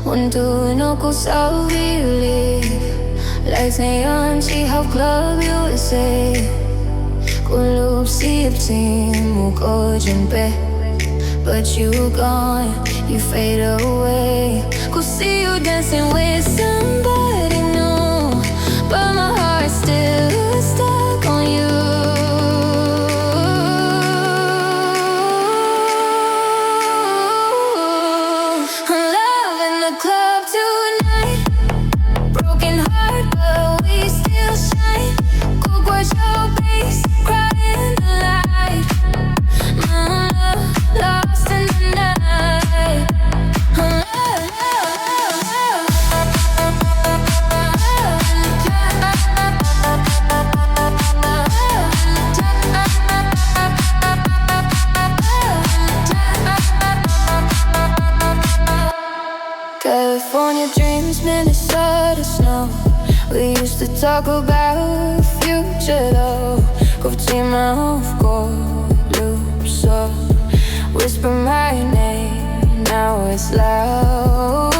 Untuk Nco Koj Like sayang Hmong Girl USA Kulub siap Nco Koj but you gone, you fade away. Could see you dancing with somebody new, but my heart's still stuck on you. I'm loving the club tonight. Broken heart, but we still shine. Go watch your face, cry in the light. My love, lost in the night. California dreams, Minnesota snow. We used to talk about future though. Hmong Girl USA. Whisper my name, now it's loud.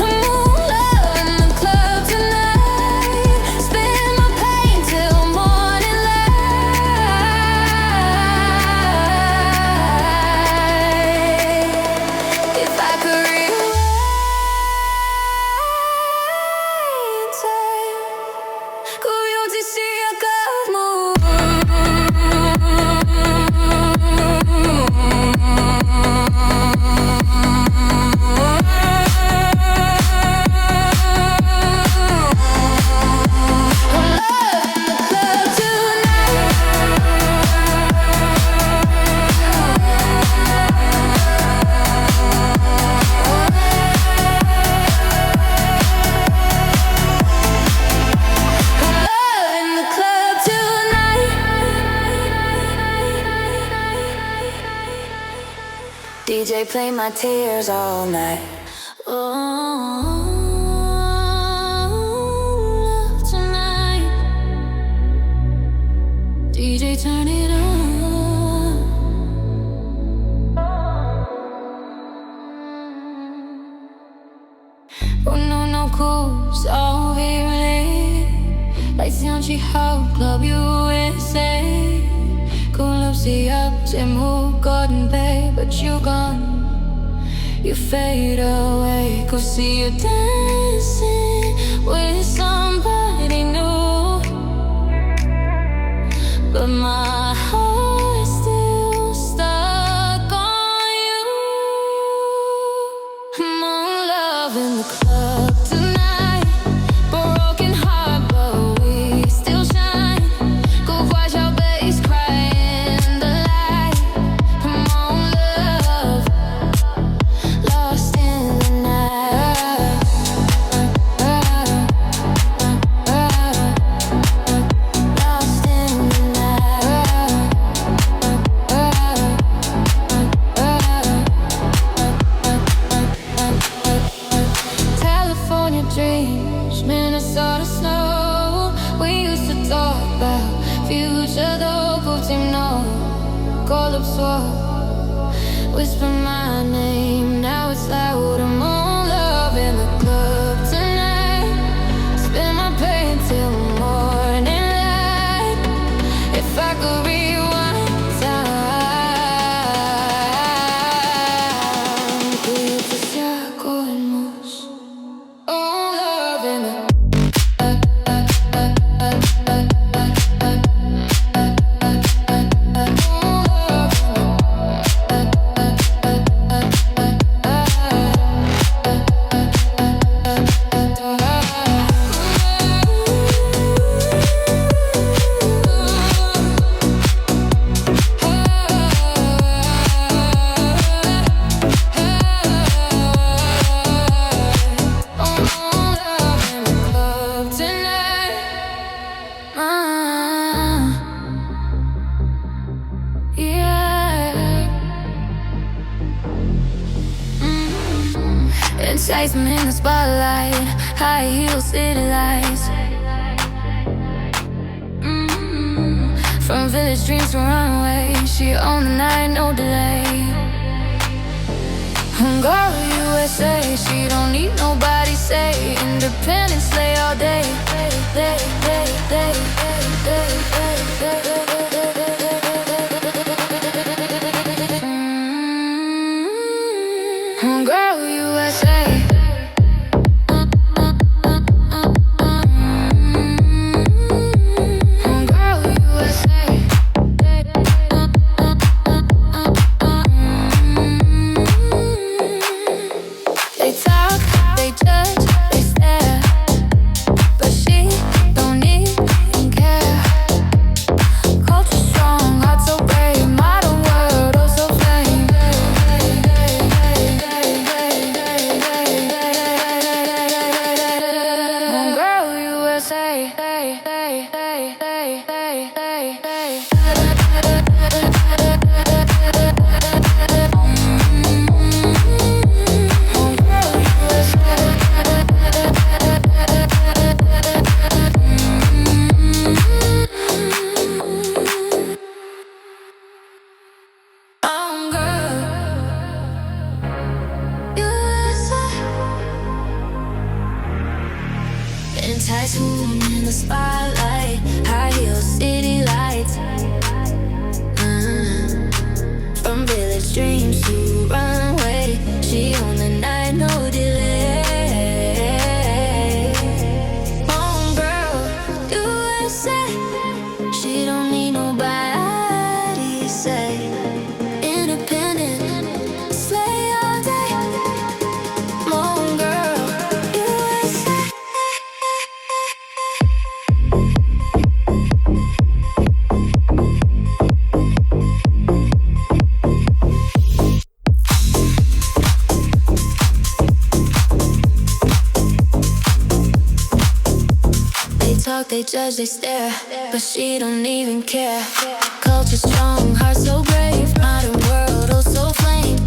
I'm all love in the club tonight. Spin my pain till morning light. If I could rewind time, could you just see a girl move? DJ play my tears all night. Oh, love tonight. DJ turn it on. Oh no, no cool, so really. Like Hmong Girl USA. Kulub siap Hmong Girl, but you gone, you fade away. Go see you dancing with somebody new, but my heart's still stuck on you. I'm on love in the club tonight. Broken heart, but we still shine. Go watch our bass cry in the light. I'm on love, lost in the night. Lost in the night. California dreams, Minnesota snow. We used to talk about future though. Hmong Girl USA. Whisper my name, now it's loud. I'm on love in the club tonight. Spin my pain till morning light. If I could rewind time, could you just on love in the Enticement in the spotlight, high heels, city lights. From village dreams to runway, she on the night, no delay. Hmong Girl USA. She don't need nobody say. Independent, slay all day. Hmong Girl USA. Typhoon in the spotlight, high heels, city lights. From village dreams to runway, she on the night, no delay. Home girl, USA. She don't need nobody, say. Independent, slay all day. Home girl, USA. They judge, they stare, but she don't even care. Culture strong, heart so brave. Modern world, oh so flame.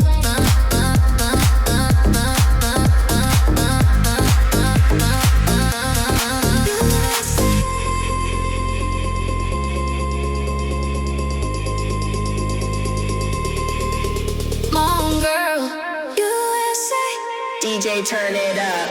Hmong Girl USA. DJ, turn it up.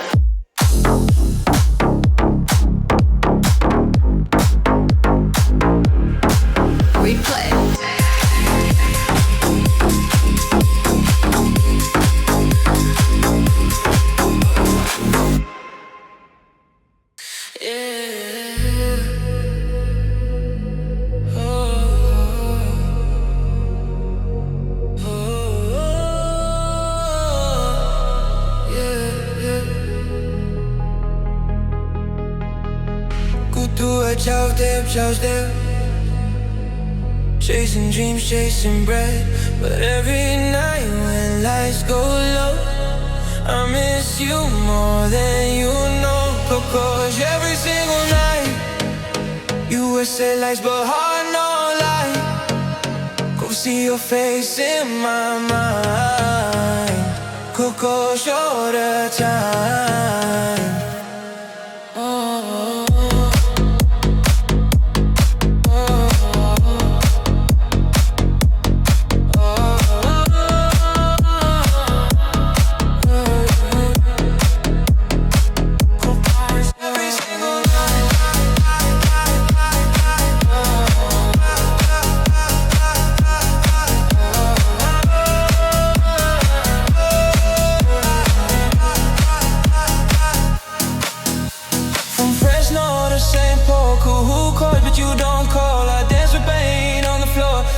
Out there, chasing dreams, chasing bread. But every night when lights go low, I miss you more than you know. Nco Koj every single night. USA lights, but heart no light. Go see your face in my mind. Nco Koj all the time.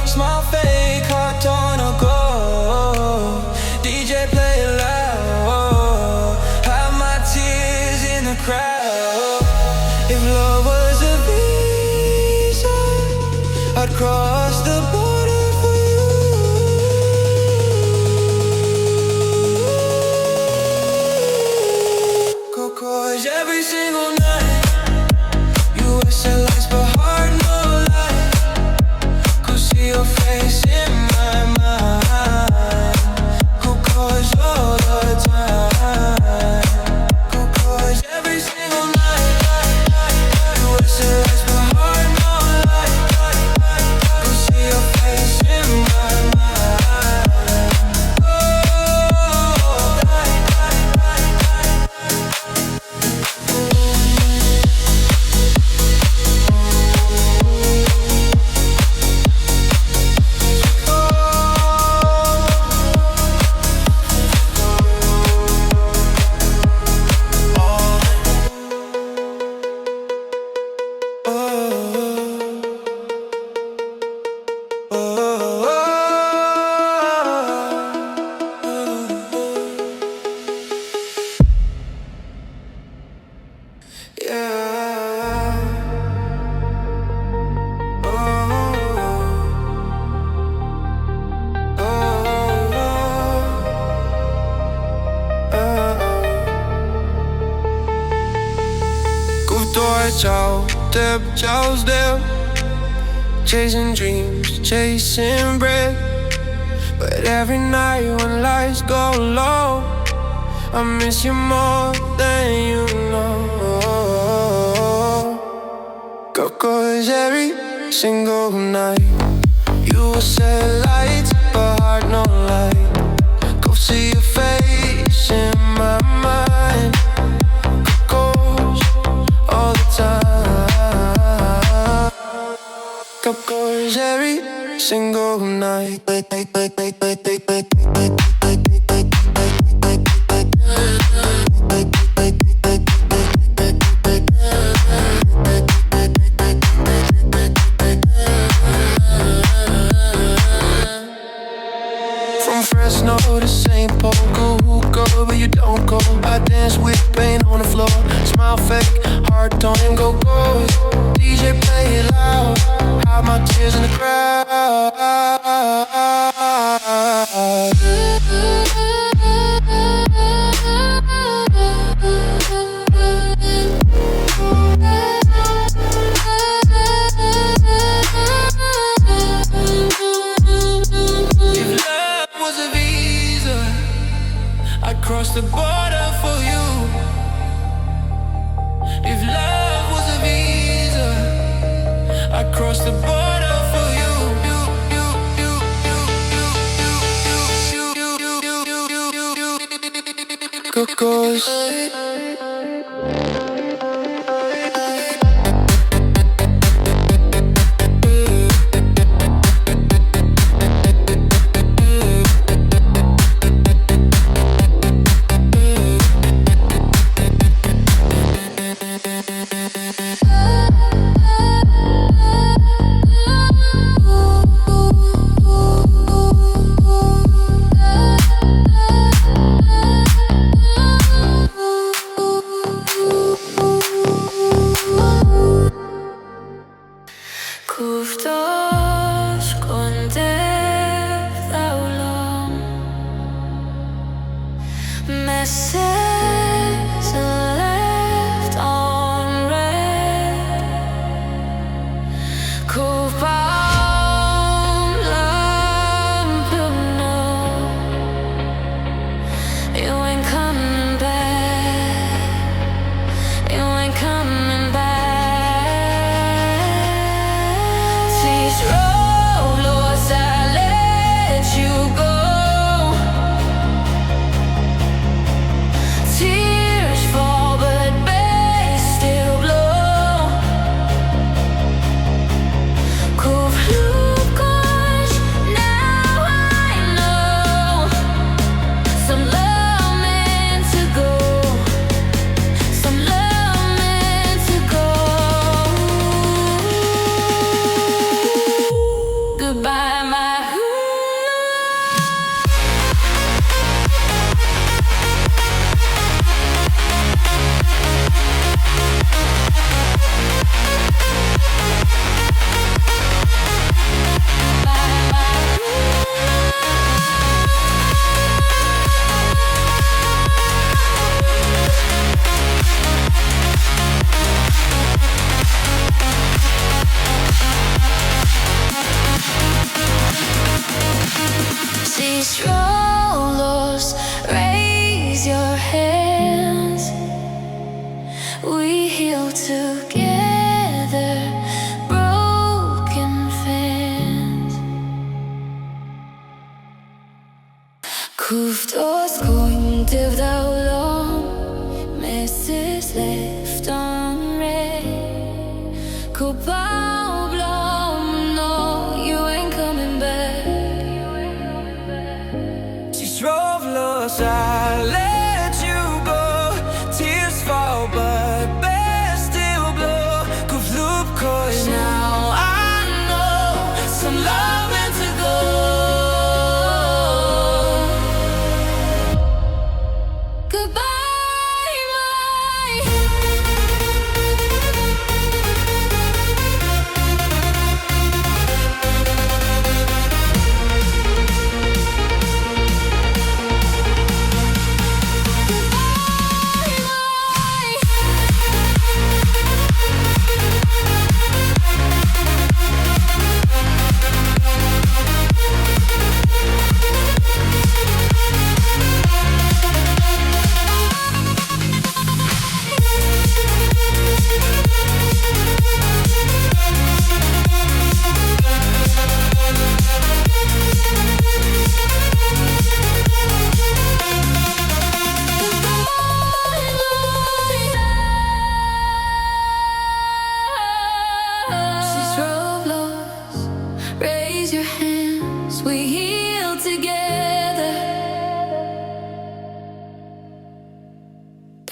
Smile fake, heart on a go. DJ play it loud. Hide my tears in the crowd. If love was a visa, I'd cross the border for you. Nco Koj every single night. USA lights, but heart no light. Go see your face in my mind. Nco Koj all the time. Nco Koj every single night. USA lights, but heart no light. Go ciao, deb, ciao's deb. Chasing dreams, chasing bread. But every night when lights go low, I miss you more than you know. Nco Koj every single night. You will set lights, but heart no light. Go see your face in my mind. Nco Koj all the time. Nco Koj every single night. From Fresno to St. Paul, go hookah, but you don't go. I dance with pain on the floor, smile fake, heart tone, Nco Koj. DJ play it loud, hide my tears in the crowd. Cross the border for you. If love was a visa, I'd cross the border for you. Nco Koj. Messages left on red. Kupang lampuno. You ain't coming back. You ain't coming back. Tsis rolos, I let you go.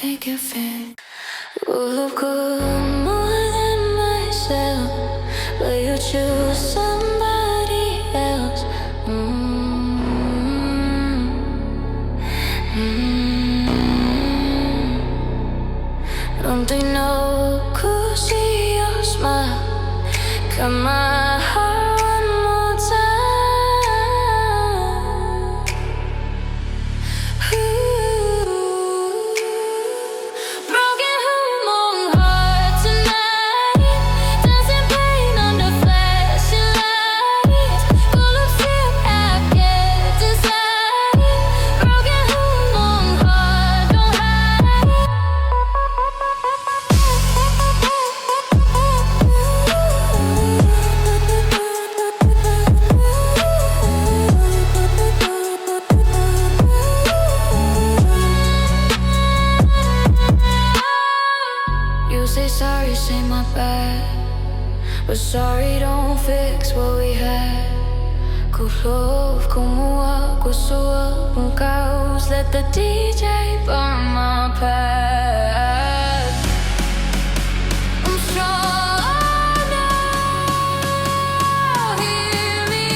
make it fit. Will look good more than myself, but you choose somebody else. Don't they know? Could see your smile, cut my heart one more time. Broken Hmong heart tonight, dancing pain under flashing lights. Full of fear, I can't decide. Broken Hmong heart, don't hide. You say sorry, say my bad, but sorry don't fix what we had. Could love, como agua, so un caos. Let the DJ burn my path. I'm strong now, hear me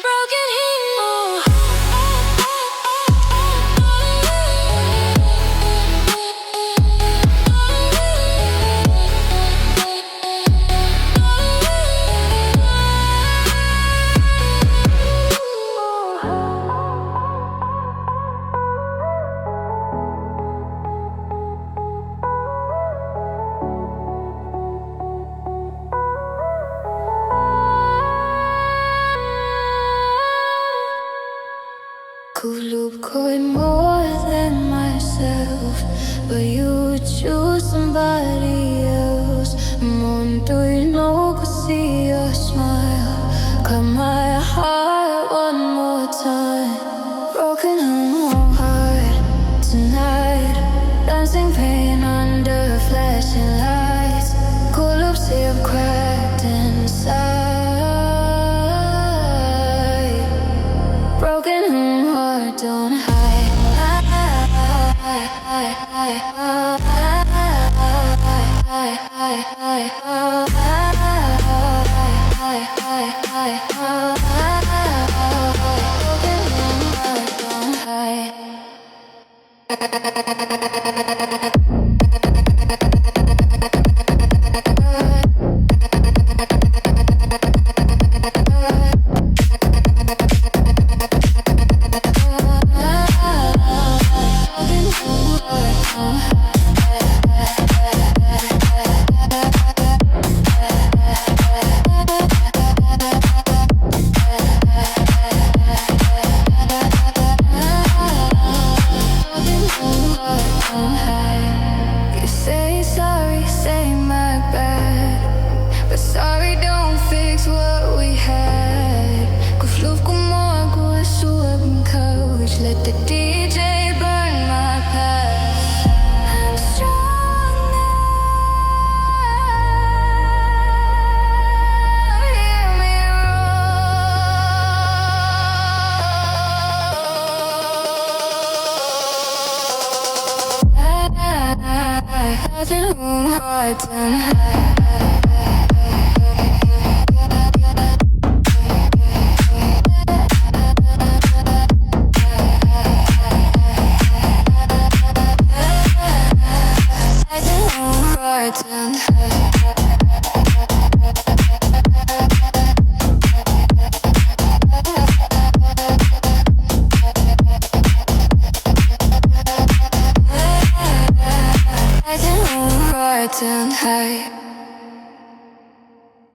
broken Hmong. Could look good more than myself, but you choose somebody else. Do you know? Could see your smile, cut my heart one more time. Broken heart tonight, dancing pain under flashing lights. Cold up, see I'm cracked inside. Broken heart, don't hide. Broken heart, don't hide. You say sorry, say my bad, but sorry don't fix what we had. Kufluf kumogu suab coach, let the DJ burn my past. I'm strong now, hear me roar. I hard to hide.